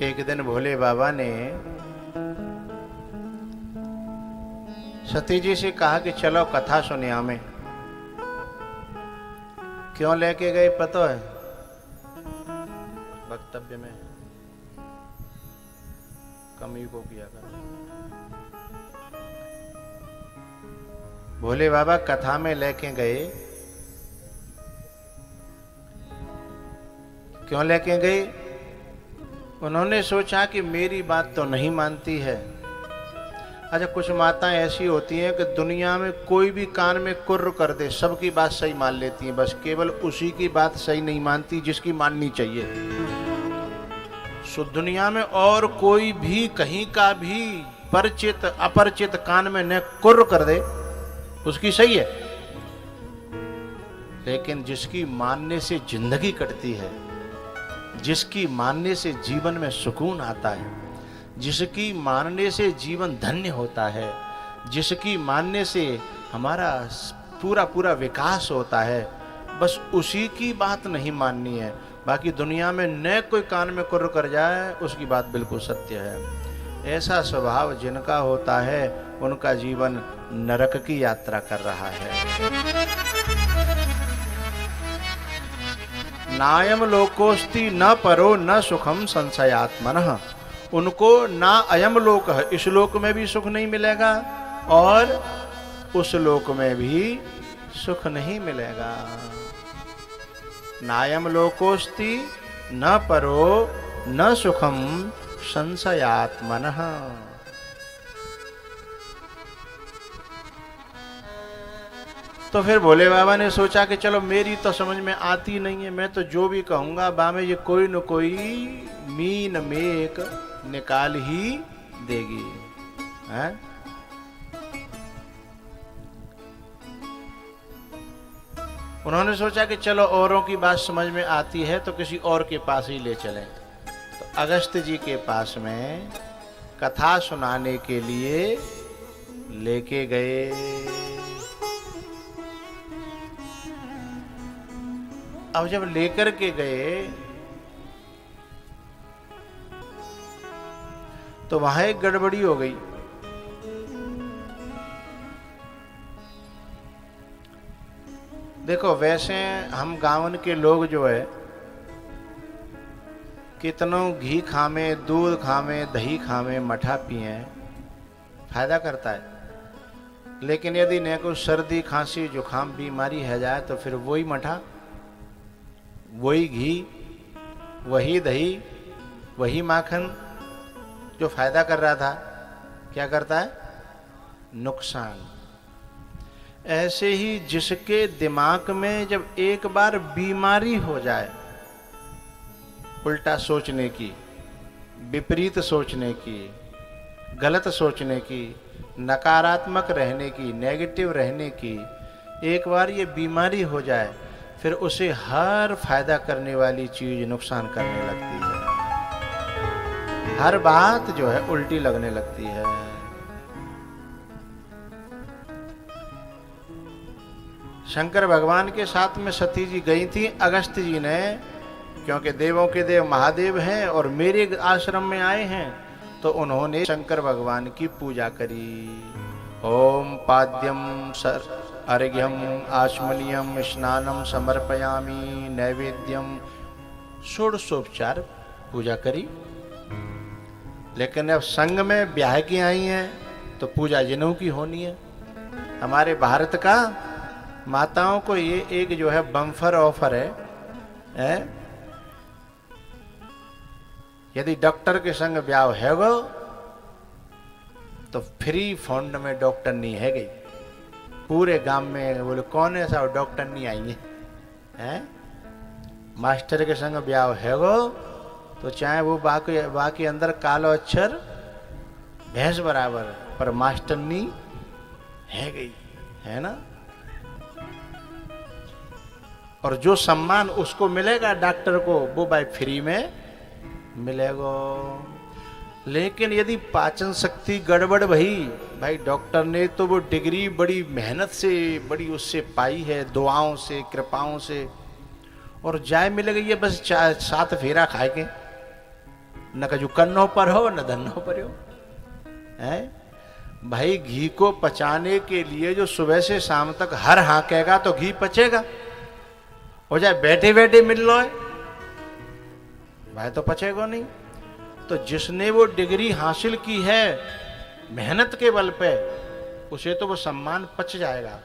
एक दिन भोले बाबा ने सती जी से कहा कि चलो कथा सुनिए हमें। क्यों लेके गए पता है? वक्तव्य में कमी को किया कर। भोले बाबा कथा में लेके गए। क्यों लेके गए? उन्होंने सोचा कि मेरी बात तो नहीं मानती है। अच्छा, कुछ माताएं ऐसी होती हैं कि दुनिया में कोई भी कान में कुर्र कर दे, सबकी बात सही मान लेती हैं, बस केवल उसी की बात सही नहीं मानती जिसकी माननी चाहिए। सो दुनिया में और कोई भी कहीं का भी परिचित अपरिचित कान में न कुर्र कर दे, उसकी सही है। लेकिन जिसकी मानने से जिंदगी कटती है, जिसकी मानने से जीवन में सुकून आता है, जिसकी मानने से जीवन धन्य होता है, जिसकी मानने से हमारा पूरा पूरा विकास होता है, बस उसी की बात नहीं माननी है। बाकी दुनिया में न कोई कान में कुर्र कर जाए, उसकी बात बिल्कुल सत्य है। ऐसा स्वभाव जिनका होता है, उनका जीवन नरक की यात्रा कर रहा है। नायम लोकोस्ति न परो न सुखम संशयात्मनः। उनको ना अयम लोक है, इस लोक में भी सुख नहीं मिलेगा और उस लोक में भी सुख नहीं मिलेगा। नायम लोकोस्ति न परो न सुखम संशयात्मनः। तो फिर भोले बाबा ने सोचा कि चलो मेरी तो समझ में आती नहीं है, मैं तो जो भी कहूंगा बामे ये कोई न कोई मीन मेक निकाल ही देगी है? उन्होंने सोचा कि चलो औरों की बात समझ में आती है तो किसी और के पास ही ले चलें। तो अगस्त जी के पास में कथा सुनाने के लिए लेके गए। अब जब लेकर के गए तो वहां एक गड़बड़ी हो गई। देखो, वैसे हम गांवन के लोग जो है कितनों घी खामे, दूध खामे, दही खामे, मठा पिए, फायदा करता है। लेकिन यदि न कोई सर्दी खांसी जुखाम बीमारी है जाए तो फिर वही मठा, वही घी, वही दही, वही माखन जो फायदा कर रहा था, क्या करता है? नुकसान। ऐसे ही जिसके दिमाग में जब एक बार बीमारी हो जाए, उल्टा सोचने की, विपरीत सोचने की, गलत सोचने की, नकारात्मक रहने की, नेगेटिव रहने की, एक बार ये बीमारी हो जाए, फिर उसे हर फायदा करने वाली चीज नुकसान करने लगती है। हर बात जो है उल्टी लगने लगती है। शंकर भगवान के साथ में सती जी गई थी। अगस्त जी ने, क्योंकि देवों के देव महादेव हैं और मेरे आश्रम में आए हैं, तो उन्होंने शंकर भगवान की पूजा करी। ओम पाद्यम अर्घ्यम आचमनीयम स्नानम समर्पयामि नैवेद्यम, षोडशोपचार पूजा करी। लेकिन अब संग में ब्याह की आई हैं तो पूजा जिन्हों की होनी है। हमारे भारत का माताओं को ये एक जो है बम्फर ऑफर है? यदि डॉक्टर के संग ब्याह है वो तो फ्री फंड में डॉक्टर नहीं है गई। पूरे गांव में बोले कौन ऐसा डॉक्टर नहीं आई है? मास्टर के संग ब्याह है वो तो चाहे वो बाकी अंदर कालो अक्षर भैंस बराबर, पर मास्टरनी है गई, है ना। और जो सम्मान उसको मिलेगा डॉक्टर को, वो भाई फ्री में मिलेगा। लेकिन यदि पाचन शक्ति गड़बड़ भाई डॉक्टर ने तो वो डिग्री बड़ी मेहनत से, बड़ी उससे पाई है, दुआओं से, कृपाओं से, और जाए मिल गई है बस 7 फेरा खाए के, न कजू कन्नो पर हो न धन्नो पर हो। है भाई, घी को पचाने के लिए जो सुबह से शाम तक हर हाँकेगा तो घी पचेगा। हो जाए बैठे बैठे मिल लो है भाई, तो पचेगा नहीं। तो जिसने वो डिग्री हासिल की है मेहनत के बल पे, उसे तो वो सम्मान पच जाएगा।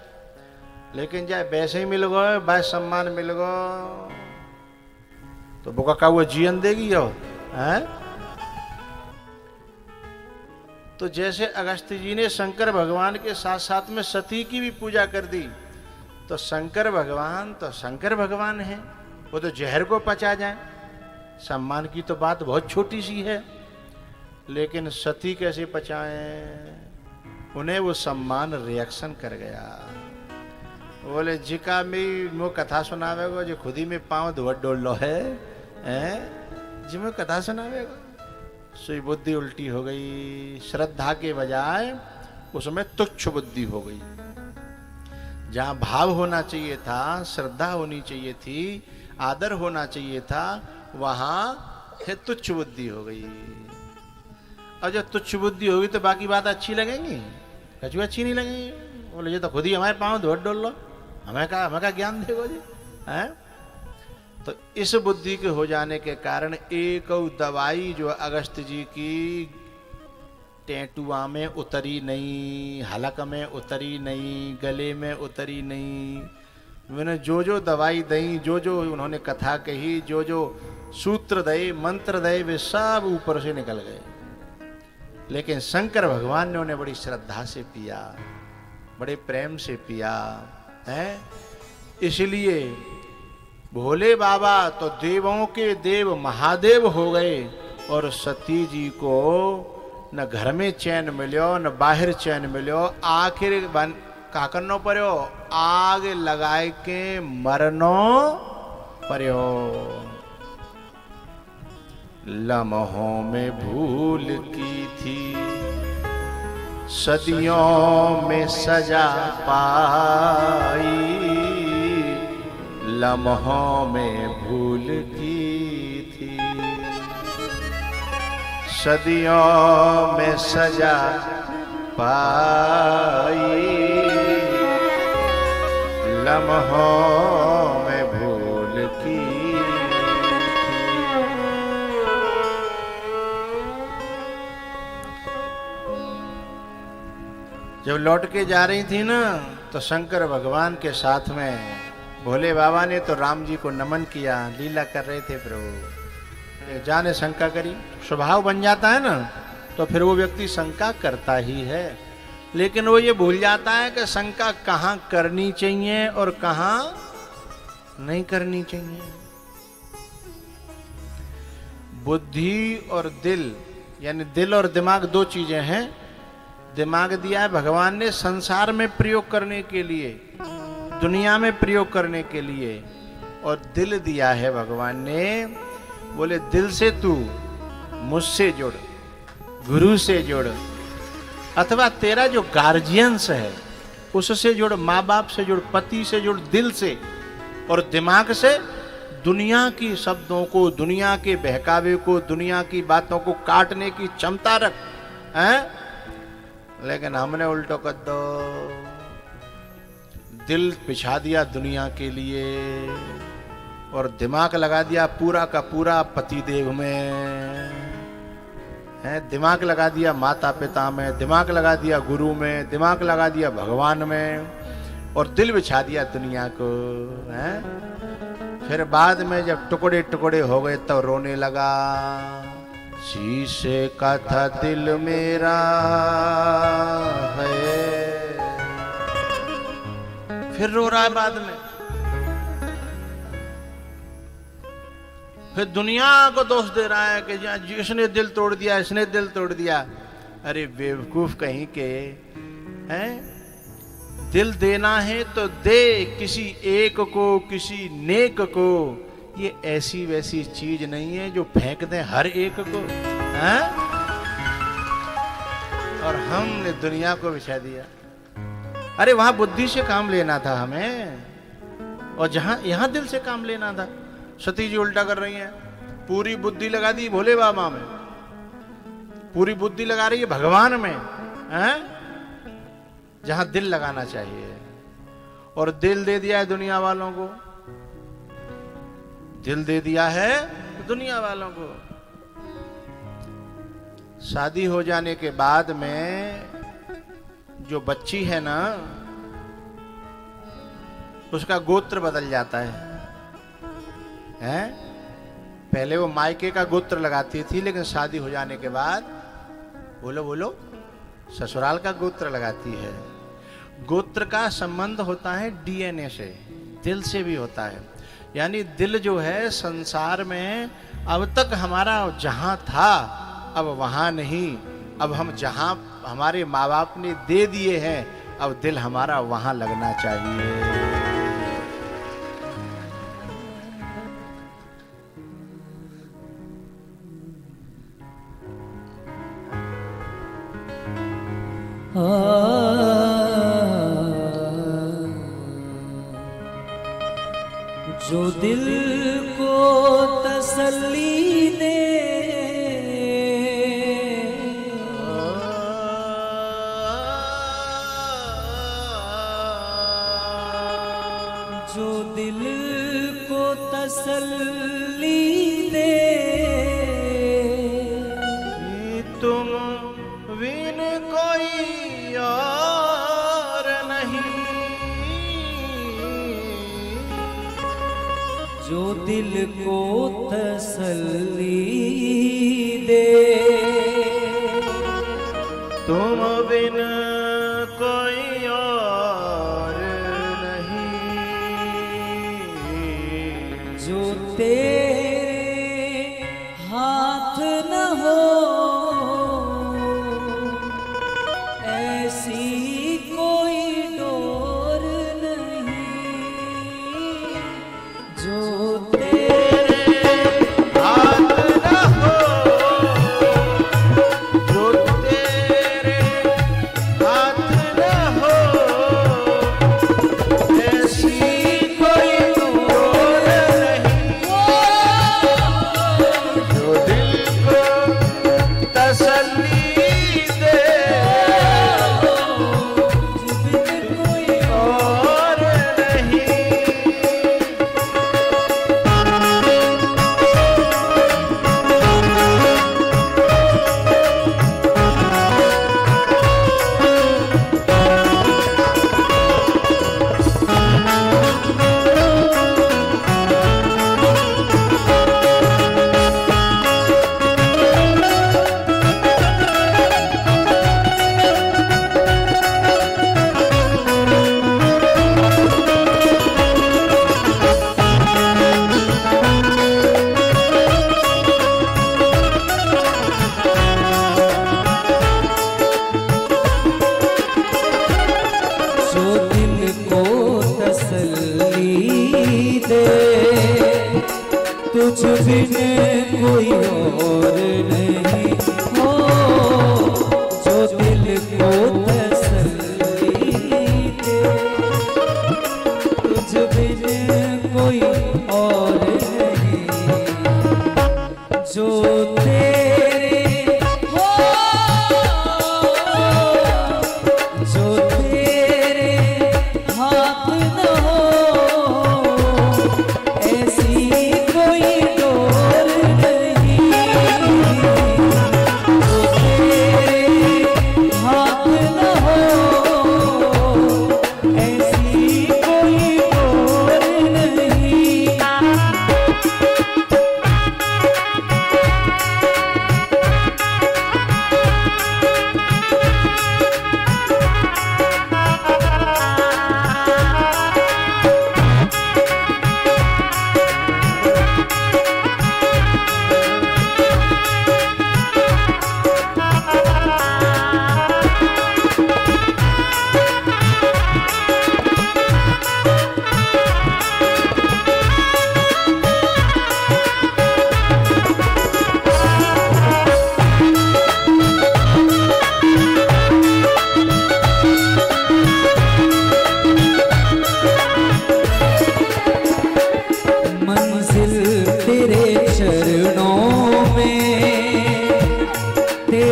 लेकिन जाए वैसे ही मिल गए, भाई सम्मान मिल गो, तो बुका का वो जीवन देगी यो है। तो जैसे अगस्त्य जी ने शंकर भगवान के साथ साथ में सती की भी पूजा कर दी, तो शंकर भगवान है, वो तो जहर को पचा जाए। सम्मान की तो बात बहुत छोटी सी है, लेकिन सती कैसे पचाएं? उन्हें वो सम्मान रिएक्शन कर गया। बोले जिका में मो कथा सुनावेगो जो खुद ही में पांव धोवत डोल लो है, जी में कथा सुनावेगो। सुई बुद्धि उल्टी हो गई, श्रद्धा के बजाय उसमें तुच्छ बुद्धि हो गई। जहां भाव होना चाहिए था, श्रद्धा होनी चाहिए थी, आदर होना चाहिए था, वहां तुच्छ बुद्धि हो गई। और जब तुच्छ बुद्धि होगी तो बाकी बात अच्छी लगेंगी? कछु अच्छी नहीं लगेंगी। बोले ये तो खुद ही हमारे पांव धोवत डोल लो, हमें का ज्ञान देगो जी है। तो इस बुद्धि के हो जाने के कारण एक दवाई जो अगस्त्य जी की टेटुआ में उतरी नहीं, हलक में उतरी नहीं, गले में उतरी नहीं। मैंने जो दवाई दी, जो उन्होंने कथा कही, जो सूत्र दे, मंत्र दे, वे सब ऊपर से निकल गए। लेकिन शंकर भगवान ने उन्हें बड़ी श्रद्धा से पिया, बड़े प्रेम से पिया है। इसलिए भोले बाबा तो देवों के देव महादेव हो गए, और सती जी को न घर में चैन मिलो न बाहर चैन मिलो। आखिर का करनो पर्यो, आग लगाए के मरनो पर्यो। लम्हों में भूल की थी, सदियों में सजा पाई। लम्हों में भूल की थी, सदियों में सजा पाई। लम्हों में भूल की जब लौट के जा रही थी ना, तो शंकर भगवान के साथ में भोले बाबा ने तो राम जी को नमन किया। लीला कर रहे थे प्रभु, जाने शंका करी। स्वभाव बन जाता है ना, तो फिर वो व्यक्ति शंका करता ही है। लेकिन वो ये भूल जाता है कि शंका कहाँ करनी चाहिए और कहाँ नहीं करनी चाहिए। बुद्धि और दिल, यानी दिल और दिमाग दो चीजें हैं। दिमाग दिया है भगवान ने संसार में प्रयोग करने के लिए, दुनिया में प्रयोग करने के लिए, और दिल दिया है भगवान ने। बोले दिल से तू मुझसे जुड़, गुरु से जुड़, अथवा तेरा जो गार्जियंस है उससे जुड़, माँ बाप से जुड़, पति से जुड़, दिल से। और दिमाग से दुनिया की शब्दों को, दुनिया के बहकावे को, दुनिया की बातों को काटने की क्षमता रख हैं। लेकिन हमने उल्टो कर दो, दिल बिछा दिया दुनिया के लिए और दिमाग लगा दिया पूरा का पूरा पतिदेव में है। दिमाग लगा दिया माता पिता में, दिमाग लगा दिया गुरु में, दिमाग लगा दिया भगवान में, और दिल बिछा दिया दुनिया को है। फिर बाद में जब टुकड़े टुकड़े हो गए तो रोने लगा। शीशे का था दिल मेरा है, फिर रो रहा है बाद में। फिर दुनिया को दोष दे रहा है कि इसने दिल तोड़ दिया, इसने दिल तोड़ दिया। अरे बेवकूफ कहीं के हैं। दिल देना है तो दे किसी एक को, किसी नेक को। ये ऐसी वैसी चीज नहीं है जो फेंक दें हर एक को हैं? और हमने दुनिया को बिछा दिया। अरे वहां बुद्धि से काम लेना था हमें, और जहां यहां दिल से काम लेना था। सती जी उल्टा कर रही हैं, पूरी बुद्धि लगा दी भोले बाबा में। पूरी बुद्धि लगा रही है भगवान में, हैं? जहां दिल लगाना चाहिए, और दिल दे दिया है दुनिया वालों को, दिल दे दिया है दुनिया वालों को। शादी हो जाने के बाद में जो बच्ची है ना, उसका गोत्र बदल जाता है? पहले वो मायके का गोत्र लगाती थी, लेकिन शादी हो जाने के बाद बोलो बोलो ससुराल का गोत्र लगाती है। गोत्र का संबंध होता है डीएनए से, दिल से भी होता है। यानी दिल जो है संसार में अब तक हमारा जहां था अब वहां नहीं, अब हम जहां हमारे माँ बाप ने दे दिए हैं अब दिल हमारा वहां लगना चाहिए। जो दिल को तसल्ली दे, जो दिल को तसल्ली दे, तुम बिन कोई और नहीं, जो दिल को तसल्ली दे, तुम बिन कोई और नहीं, जो तेरे हाथ न हो ऐसी कोई डोर नहीं, जो तेरे हाथ न हो, जो तेरे हाथ न हो, ऐसी कोई डोर नहीं, जो दिल को तसल्ली दे, कोई और नहीं।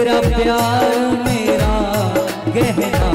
तेरा प्यार मेरा गहना।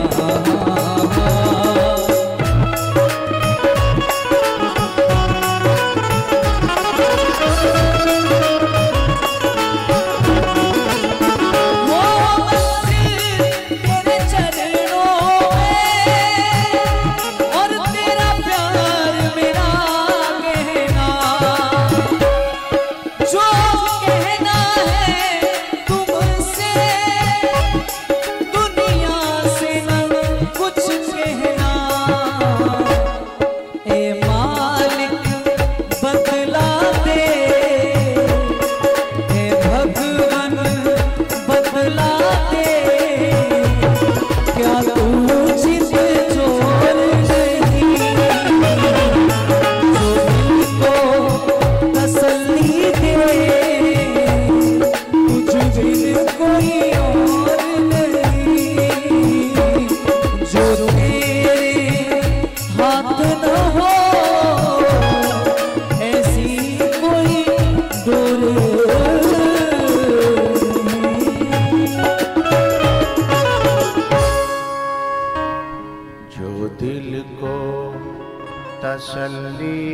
तसल्ली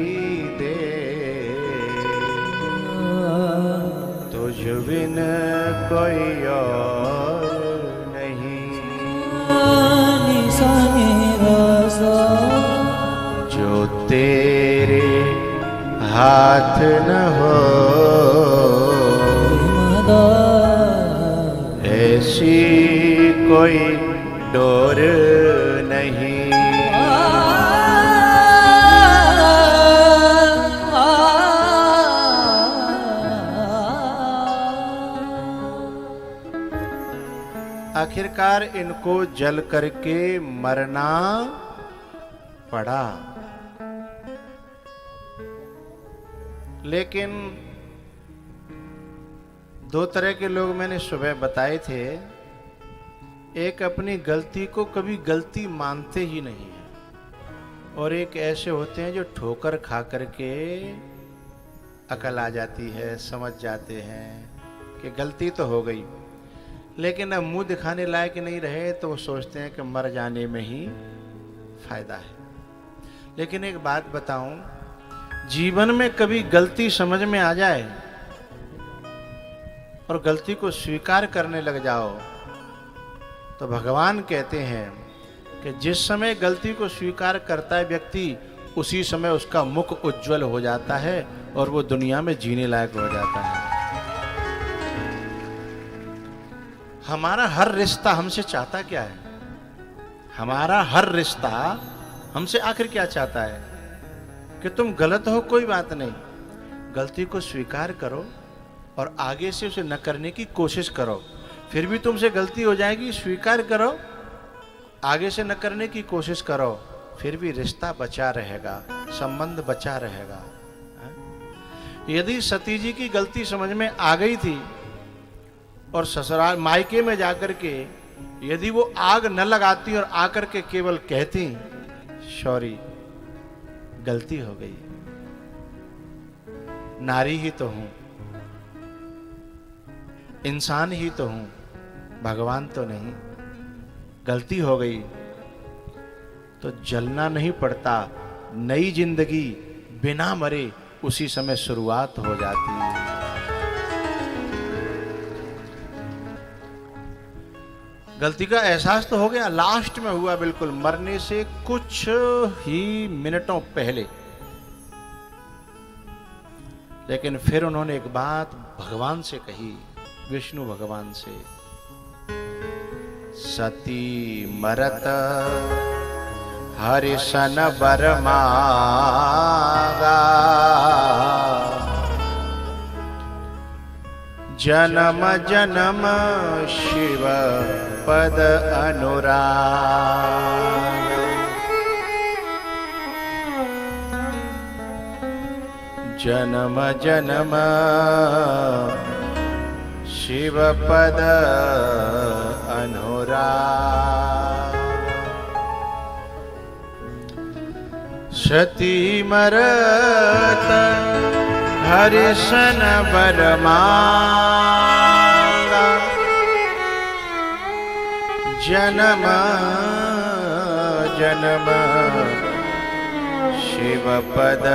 दे तुझ बिन कोई और नहीं। जो तेरे हाथ न हो ऐसी कोई डोर नहीं। आखिरकार इनको जल करके मरना पड़ा। लेकिन दो तरह के लोग मैंने सुबह बताए थे। एक अपनी गलती को कभी गलती मानते ही नहीं है, और एक ऐसे होते हैं जो ठोकर खा करके अकल आ जाती है, समझ जाते हैं कि गलती तो हो गई, लेकिन अब मुंह दिखाने लायक नहीं रहे तो वो सोचते हैं कि मर जाने में ही फायदा है। लेकिन एक बात बताऊं, जीवन में कभी गलती समझ में आ जाए और गलती को स्वीकार करने लग जाओ तो भगवान कहते हैं कि जिस समय गलती को स्वीकार करता है व्यक्ति, उसी समय उसका मुख उज्जवल हो जाता है और वो दुनिया में जीने लायक हो जाता है। हमारा हर रिश्ता हमसे चाहता क्या है? हमारा हर रिश्ता हमसे आखिर क्या चाहता है? कि तुम गलत हो, कोई बात नहीं, गलती को स्वीकार करो और आगे से उसे न करने की कोशिश करो। फिर भी तुमसे गलती हो जाएगी, स्वीकार करो, आगे से न करने की कोशिश करो, फिर भी रिश्ता बचा रहेगा, संबंध बचा रहेगा। यदि सती जी की गलती समझ में आ गई थी और ससुराल मायके में जाकर के यदि वो आग न लगाती और आकर के केवल कहती सॉरी, गलती हो गई, नारी ही तो हूं, इंसान ही तो हूं, भगवान तो नहीं, गलती हो गई, तो जलना नहीं पड़ता, नई जिंदगी बिना मरे उसी समय शुरुआत हो जाती है। गलती का एहसास तो हो गया, लास्ट में हुआ, बिल्कुल मरने से कुछ ही मिनटों पहले। लेकिन फिर उन्होंने एक बात भगवान से कही, विष्णु भगवान से, सती मरत हरिशन बर मागा, जन्म जन्म शिव पद अनुराग। जन्म जन्म शिव पद अनुराग। सती मरत हरिशन बर मागा, जन्म जन्म शिव पद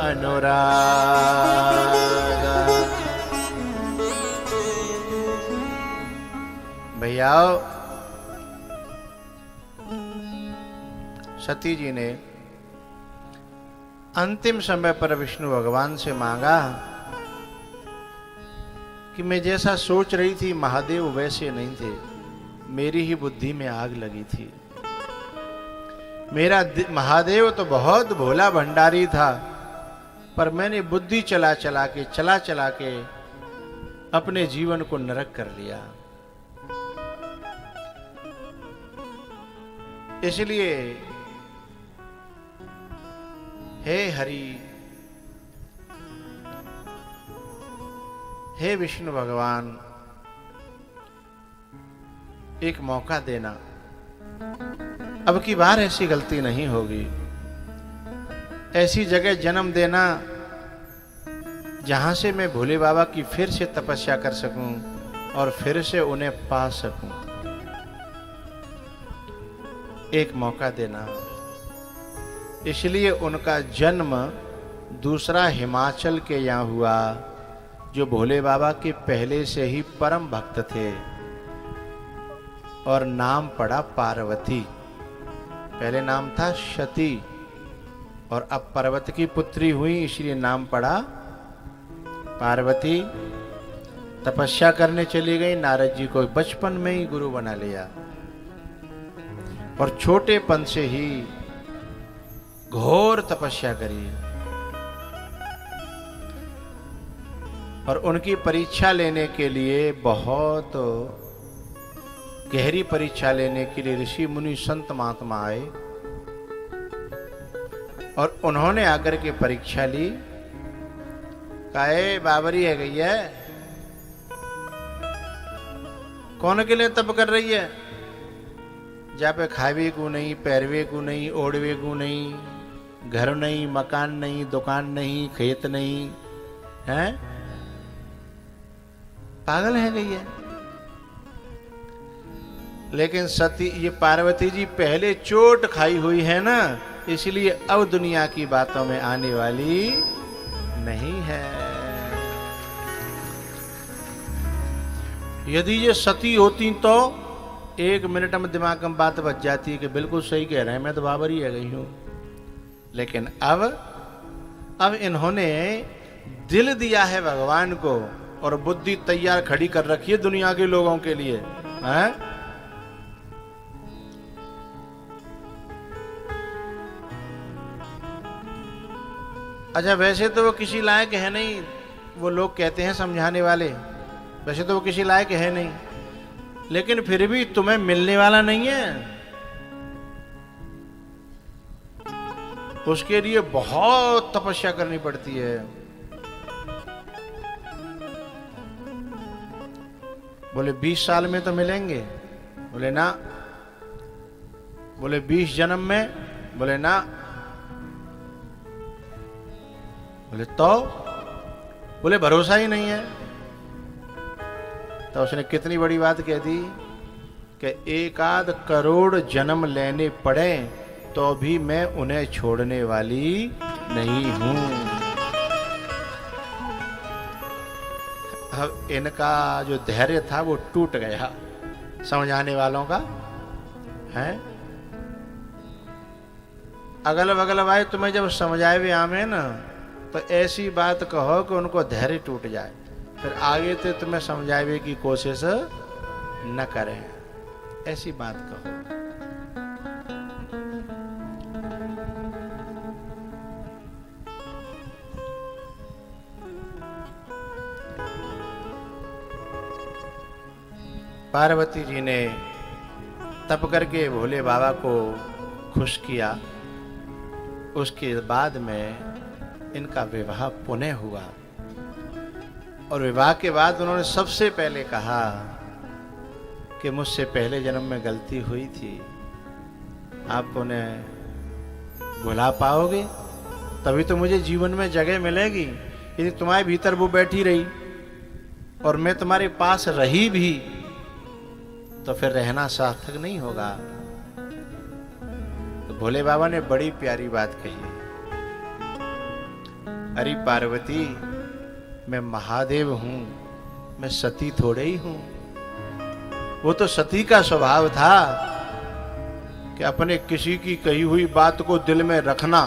अनुराग। भैया सती जी ने अंतिम समय पर विष्णु भगवान से मांगा कि मैं जैसा सोच रही थी महादेव वैसे नहीं थे, मेरी ही बुद्धि में आग लगी थी। मेरा महादेव तो बहुत भोला भंडारी था, पर मैंने बुद्धि चला चला के अपने जीवन को नरक कर लिया। इसलिए हे हरि, हे विष्णु भगवान, एक मौका देना, अब की बार ऐसी गलती नहीं होगी। ऐसी जगह जन्म देना जहां से मैं भोले बाबा की फिर से तपस्या कर सकूं और फिर से उन्हें पा सकूं। एक मौका देना। इसलिए उनका जन्म दूसरा हिमाचल के यहाँ हुआ, जो भोले बाबा के पहले से ही परम भक्त थे, और नाम पड़ा पार्वती। पहले नाम था सती और अब पार्वती की पुत्री हुई, इसलिए नाम पड़ा पार्वती। तपस्या करने चली गई, नारद जी को बचपन में ही गुरु बना लिया और छोटेपन से ही घोर तपस्या करी। और उनकी परीक्षा लेने के लिए, बहुत गहरी परीक्षा लेने के लिए ऋषि मुनि संत महात्मा आए और उन्होंने आकर के परीक्षा ली। काहे बाबरी है गई है, कौन के लिए तप कर रही है? जहाँ पे खावे को नहीं, पैरवे को नहीं, ओढ़वे को नहीं, घर नहीं, मकान नहीं, दुकान नहीं, खेत नहीं, हैं? पागल है गई है। लेकिन सती, ये पार्वती जी पहले चोट खाई हुई है ना, इसलिए अब दुनिया की बातों में आने वाली नहीं है। यदि ये सती होती तो 1 मिनट में दिमाग में बात बच जाती है कि बिल्कुल सही कह रहे हैं, मैं तो बाबरी है गई हूं। लेकिन अब इन्होंने दिल दिया है भगवान को और बुद्धि तैयार खड़ी कर रखी है दुनिया के लोगों के लिए, हैं? अच्छा, वैसे तो वो किसी लायक है नहीं, वो लोग कहते हैं समझाने वाले, वैसे तो वो किसी लायक है नहीं, लेकिन फिर भी तुम्हें मिलने वाला नहीं है। उसके लिए बहुत तपस्या करनी पड़ती है। बोले 20 साल में तो मिलेंगे, बोले ना। बोले 20 जन्म में, बोले ना। बोले तो, बोले भरोसा ही नहीं है। तो उसने कितनी बड़ी बात कह दी कि 1 करोड़ जन्म लेने पड़े तो भी मैं उन्हें छोड़ने वाली नहीं हूं। अब इनका जो धैर्य था वो टूट गया समझाने वालों का, है? अगल बगल भाई तुम्हें जब समझाए हुए आमे ना, तो ऐसी बात कहो कि उनको धैर्य टूट जाए, फिर आगे तो तुम्हें समझावे की कोशिश न करें। ऐसी बात कहो। पार्वती जी ने तप करके भोले बाबा को खुश किया। उसके बाद में इनका विवाह पुनः हुआ और विवाह के बाद उन्होंने सबसे पहले कहा कि मुझसे पहले जन्म में गलती हुई थी, आप उन्हें भुला पाओगे तभी तो मुझे जीवन में जगह मिलेगी। यदि तुम्हारे भीतर वो बैठी रही और मैं तुम्हारे पास रही भी तो फिर रहना सार्थक नहीं होगा। तो भोले बाबा ने बड़ी प्यारी बात कही, अरे पार्वती, मैं महादेव हूं, मैं सती थोड़े ही हूं। वो तो सती का स्वभाव था कि अपने किसी की कही हुई बात को दिल में रखना,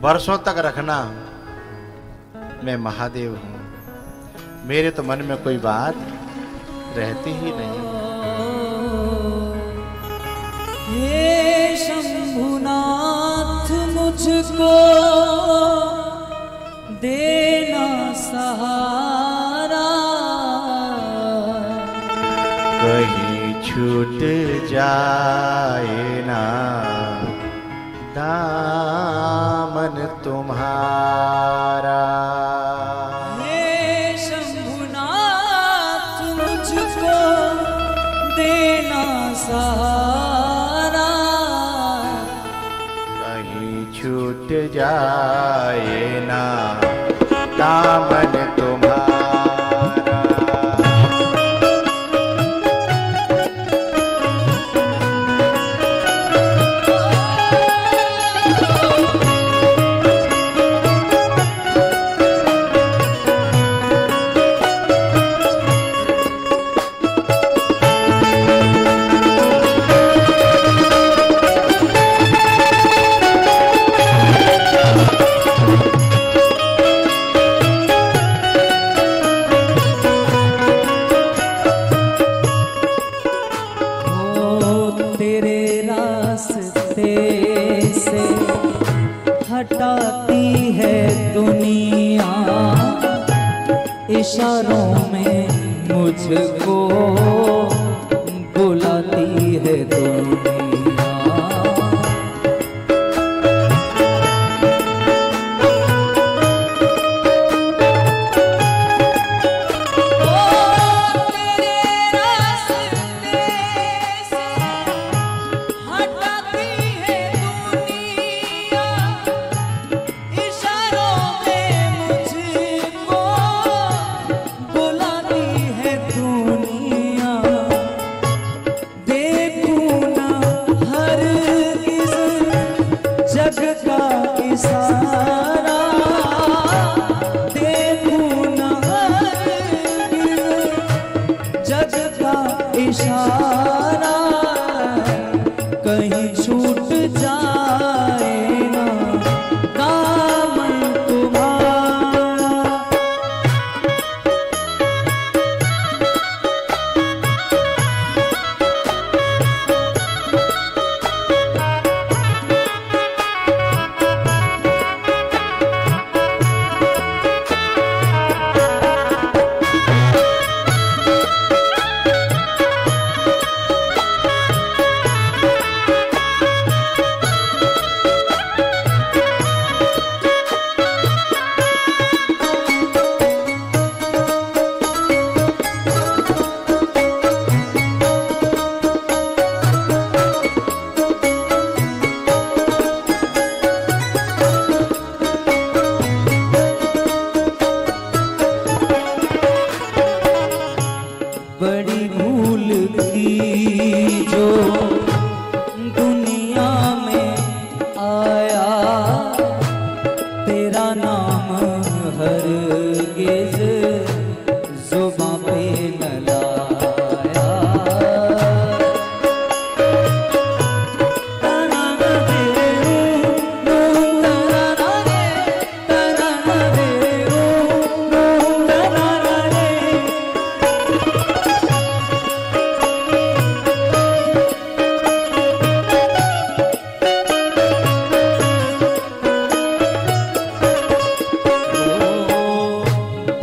बरसों तक रखना। मैं महादेव हूं, मेरे तो मन में कोई बात रहती ही नहीं। हे शंभुनाथ मुझको देना सहारा, कहीं छूट जाए ना दामन तुम्हारा। हे शंभुनाथ मुझको देना सहारा, कहीं छूट जाए ना दामन तुम्हारा। हटाती है दुनिया, इशारों में मुझको बुलाती है दुनिया। इशारा कहीं छूट जाए ना दामन तुम्हारा। बड़ी भूल की जो दुनिया में आया, तेरा नाम हरगिज़ ज़ुबां पे न लाया।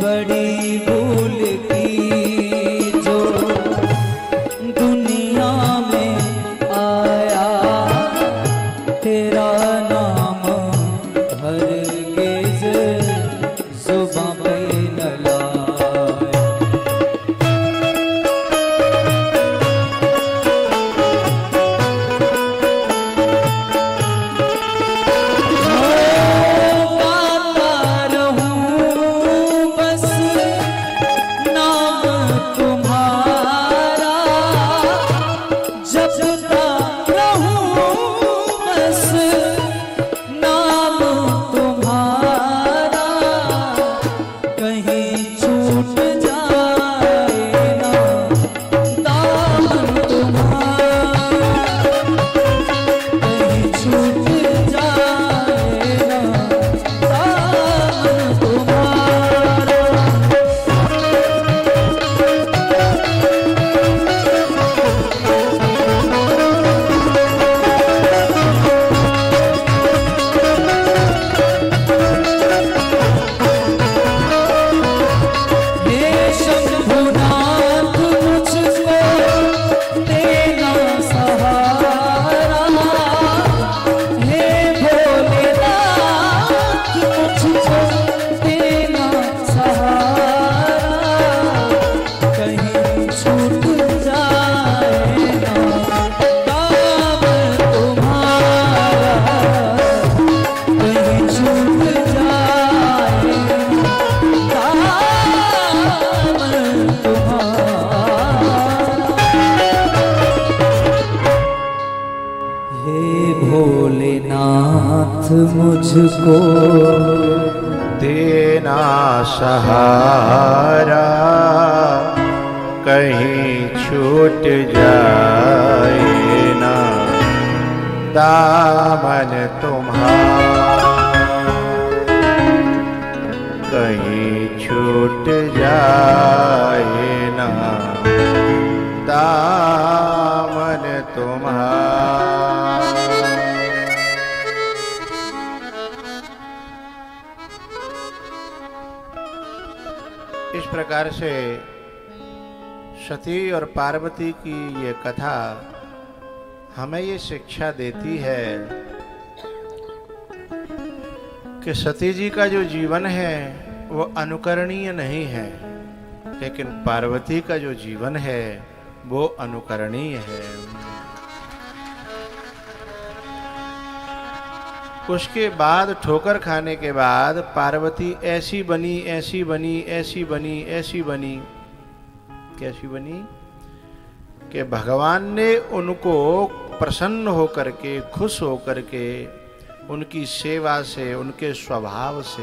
बड़ी भूल की जो दुनिया में आया, तेरा नाम हरगिज़ ज़ुबां पे न लाया। गाता रहूं बस ना छूट जाए ना दामन तुम्हारा, कहीं छूट जाए ना दामन तुम्हारा। हे शंभुनाथ मुझको देना सहारा, हे भोलेनाथ मुझको देना सहारा, कहीं छूट जाए ना दामन तुम्हारा, कहीं छूट जाए दामन तुम्हारा। हे भोलेनाथ मुझको देना सहारा, कहीं छूट जाए ना दामन तुम्हारा, कहीं छूट जाए ना दामन तुम्हारा। इस प्रकार से सती और पार्वती की ये कथा हमें ये शिक्षा देती है कि सती जी का जो जीवन है वो अनुकरणीय नहीं है, लेकिन पार्वती का जो जीवन है वो अनुकरणीय है। उसके बाद ठोकर खाने के बाद पार्वती ऐसी बनी, ऐसी बनी, ऐसी बनी, ऐसी बनी, कैसी बनी कि भगवान ने उनको प्रसन्न होकर के, खुश होकर के, उनकी सेवा से, उनके स्वभाव से,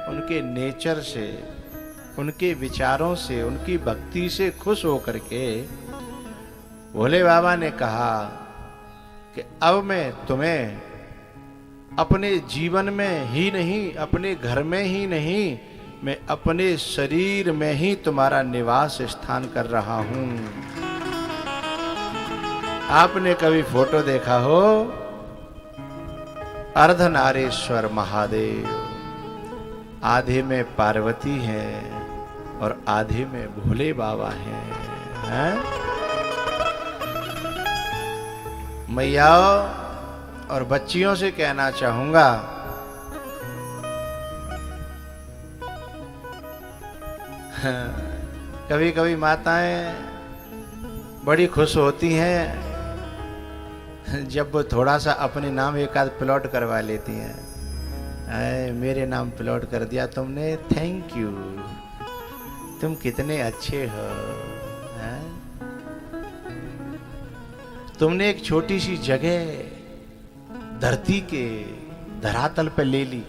उनके नेचर से, उनके विचारों से, उनकी भक्ति से खुश होकर के भोले बाबा ने कहा कि अब मैं तुम्हें अपने जीवन में ही नहीं, अपने घर में ही नहीं, मैं अपने शरीर में ही तुम्हारा निवास स्थान कर रहा हूं। आपने कभी फोटो देखा हो अर्धनारीश्वर महादेव, आधे में पार्वती है और आधे में भोले बाबा हैं। मैया और बच्चियों से कहना चाहूंगा, कभी कभी माताएं बड़ी खुश होती हैं जब वो थोड़ा सा अपने नाम एक आध प्लॉट करवा लेती हैं। मेरे नाम प्लॉट कर दिया तुमने, थैंक यू, तुम कितने अच्छे हो। तुमने एक छोटी सी जगह धरती के धरातल पर ले ली,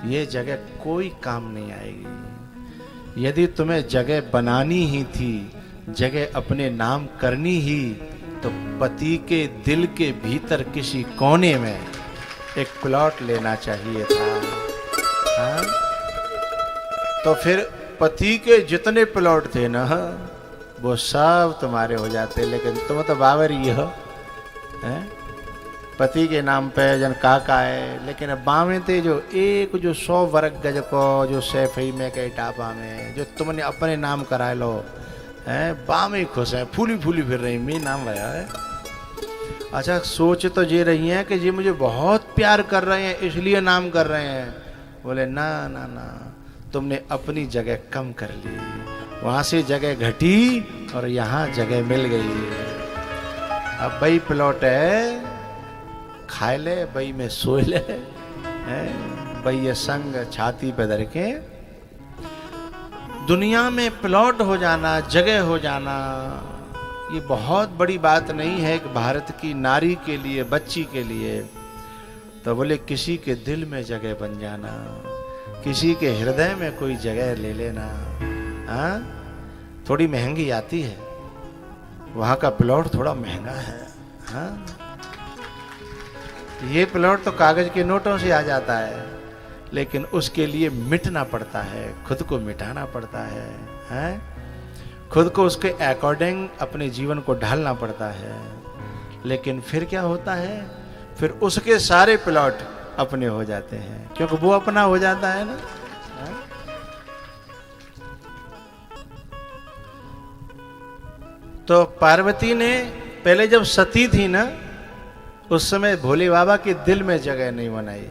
ये जगह कोई काम नहीं आएगी। यदि तुम्हें जगह बनानी ही थी, जगह अपने नाम करनी ही, तो पति के दिल के भीतर किसी कोने में एक प्लॉट लेना चाहिए था। हाँ? तो फिर पति के जितने प्लॉट थे ना, वो सब तुम्हारे हो जाते, लेकिन तुम तो बावरी हो। पति के नाम पे जन काका है, लेकिन अब बावे थे जो एक जो 100 वर्ग गज को जो सैफई में के टापा में जो तुमने अपने नाम करा लो, बामे खुश है, फूली फूली फिर रही, मेरा नाम भया है। अच्छा, सोच तो ये रही हैं कि ये मुझे बहुत प्यार कर रहे हैं इसलिए नाम कर रहे हैं। बोले ना ना ना, तुमने अपनी जगह कम कर ली, वहां से जगह घटी और यहाँ जगह मिल गई। अब भाई प्लॉट है, खाए ले बई में सोए ले, बई ये संग छाती पे धर के। दुनिया में प्लॉट हो जाना, जगह हो जाना, ये बहुत बड़ी बात नहीं है कि भारत की नारी के लिए, बच्ची के लिए। तो बोले किसी के दिल में जगह बन जाना, किसी के हृदय में कोई जगह ले लेना। हाँ, थोड़ी महंगी आती है, वहां का प्लॉट थोड़ा महंगा है। हाँ, ये प्लॉट तो कागज के नोटों से आ जाता है, लेकिन उसके लिए मिटना पड़ता है, खुद को मिटाना पड़ता है। हैं? खुद को उसके अकॉर्डिंग अपने जीवन को ढालना पड़ता है। लेकिन फिर क्या होता है, फिर उसके सारे प्लॉट अपने हो जाते हैं, क्योंकि वो अपना हो जाता है ना। हैं? तो पार्वती ने पहले जब सती थी ना, उस समय भोले बाबा के दिल में जगह नहीं बनाई,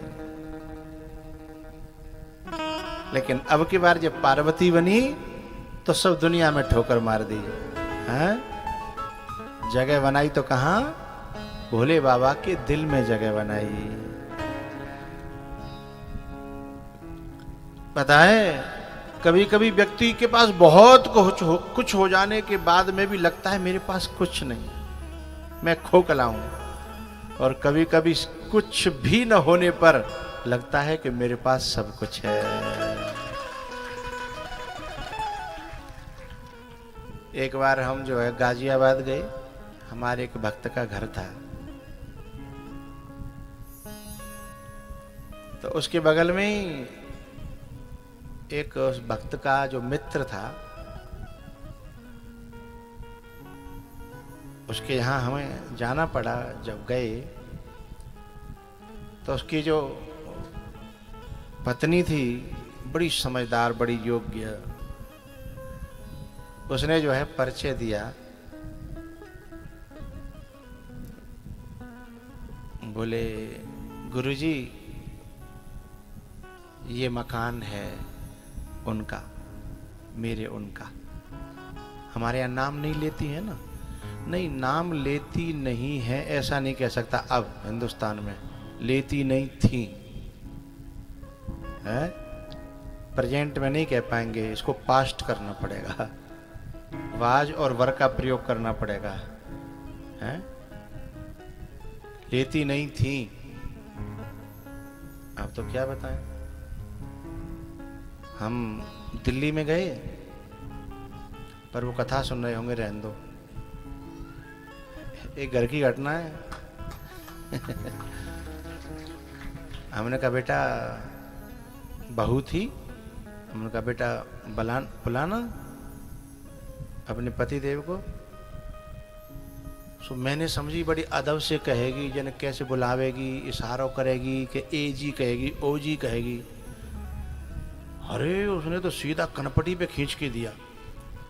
लेकिन अब की बार जब पार्वती बनी तो सब दुनिया में ठोकर मार दी। हैं? जगह बनाई तो कहां, भोले बाबा के दिल में जगह बनाई। पता है, कभी कभी व्यक्ति के पास बहुत कुछ हो जाने के बाद में भी लगता है मेरे पास कुछ नहीं, मैं खोखला हूं। और कभी कभी कुछ भी न होने पर लगता है कि मेरे पास सब कुछ है। एक बार हम जो है गाजियाबाद गए, हमारे एक भक्त का घर था, तो उसके बगल में ही एक उस भक्त का जो मित्र था, उसके यहाँ हमें जाना पड़ा। जब गए तो उसकी जो पत्नी थी बड़ी समझदार, बड़ी योग्य, उसने जो है परिचय दिया। बोले, गुरुजी ये मकान है उनका, मेरे उनका। हमारे यहाँ नाम नहीं लेती है ना, नहीं नाम लेती नहीं है ऐसा नहीं कह सकता, अब हिंदुस्तान में लेती नहीं थी है, प्रेजेंट में नहीं कह पाएंगे, इसको पास्ट करना पड़ेगा, वाज और वर का प्रयोग करना पड़ेगा। है? लेती नहीं थी। अब तो क्या बताएं, हम दिल्ली में गए, पर वो कथा सुन रहे होंगे, रहने दो। एक घर की घटना है। हमने कहा बेटा, बहू थी, हमने कहा बेटा बुलाना अपने पति देव को। सो मैंने समझी बड़ी अदब से कहेगी, जन कैसे बुलावेगी, इशारों करेगी कि ए जी कहेगी, ओ जी कहेगी। अरे उसने तो सीधा कनपटी पे खींच के दिया,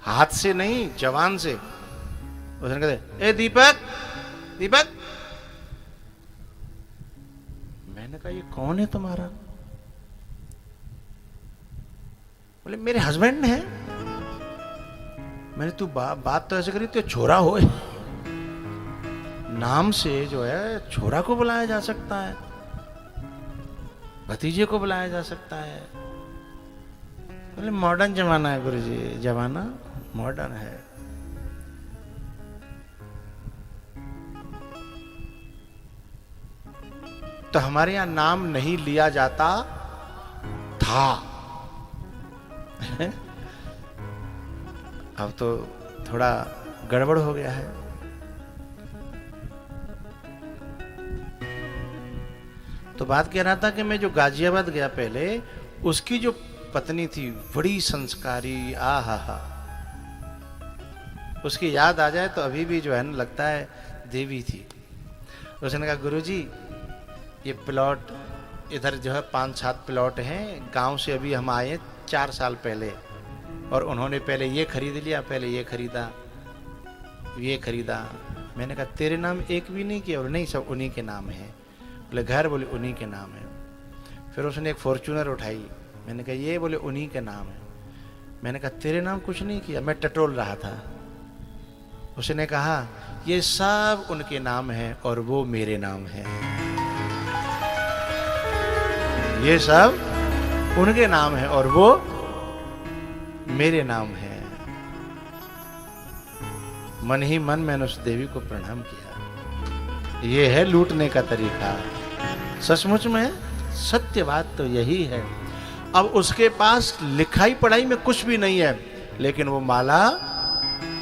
हाथ से नहीं जवान से। उसने कहते, ए दीपक, दीपक। मैंने कहा ये कौन है तुम्हारा? बोले मेरे हस्बैंड है। मैंने, तू बात तो ऐसे करी, तो छोरा हो, नाम से जो है छोरा को बुलाया जा सकता है, भतीजे को बुलाया जा सकता है। बोले मॉडर्न जमाना है गुरुजी, जमाना मॉडर्न है। तो हमारे यहां नाम नहीं लिया जाता था। अब तो थोड़ा गड़बड़ हो गया है। तो बात कह रहा था कि मैं जो गाजियाबाद गया पहले, उसकी जो पत्नी थी बड़ी संस्कारी, आ हा, उसकी याद आ जाए तो अभी भी जो है ना लगता है देवी थी। उसने कहा गुरुजी ये प्लॉट इधर जो है 5-7 प्लॉट हैं, गांव से अभी हम आए 4 साल पहले, और उन्होंने पहले ये खरीद लिया, पहले ये खरीदा, ये खरीदा। मैंने कहा तेरे नाम एक भी नहीं किया? और नहीं, सब उन्हीं के नाम है। बोले घर? बोले उन्हीं के नाम है। फिर उसने एक फॉर्च्यूनर उठाई, मैंने कहा ये? बोले उन्हीं के नाम है। मैंने कहा तेरे नाम कुछ नहीं किया? मैं टटोल रहा था। उसने कहा ये सब उनके नाम है और वो मेरे नाम है। ये सब उनके नाम है और वो मेरे नाम है। मन ही मन मैंने उस देवी को प्रणाम किया। ये है लूटने का तरीका। सचमुच में सत्य बात तो यही है। अब उसके पास लिखाई पढ़ाई में कुछ भी नहीं है, लेकिन वो माला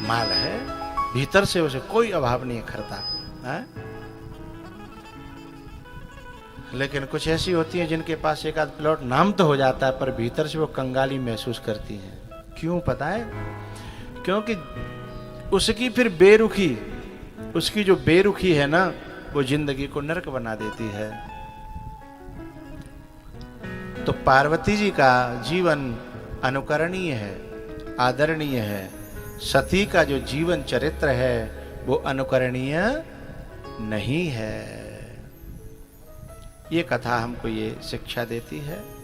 माल है, भीतर से उसे कोई अभाव नहीं करता है। लेकिन कुछ ऐसी होती हैं जिनके पास एक आध प्लॉट नाम तो हो जाता है, पर भीतर से वो कंगाली महसूस करती हैं। क्यों पता है? क्योंकि उसकी फिर बेरुखी, उसकी जो बेरुखी है ना, वो जिंदगी को नरक बना देती है। तो पार्वती जी का जीवन अनुकरणीय है, आदरणीय है। सती का जो जीवन चरित्र है वो अनुकरणीय नहीं है। ये कथा हमको ये शिक्षा देती है।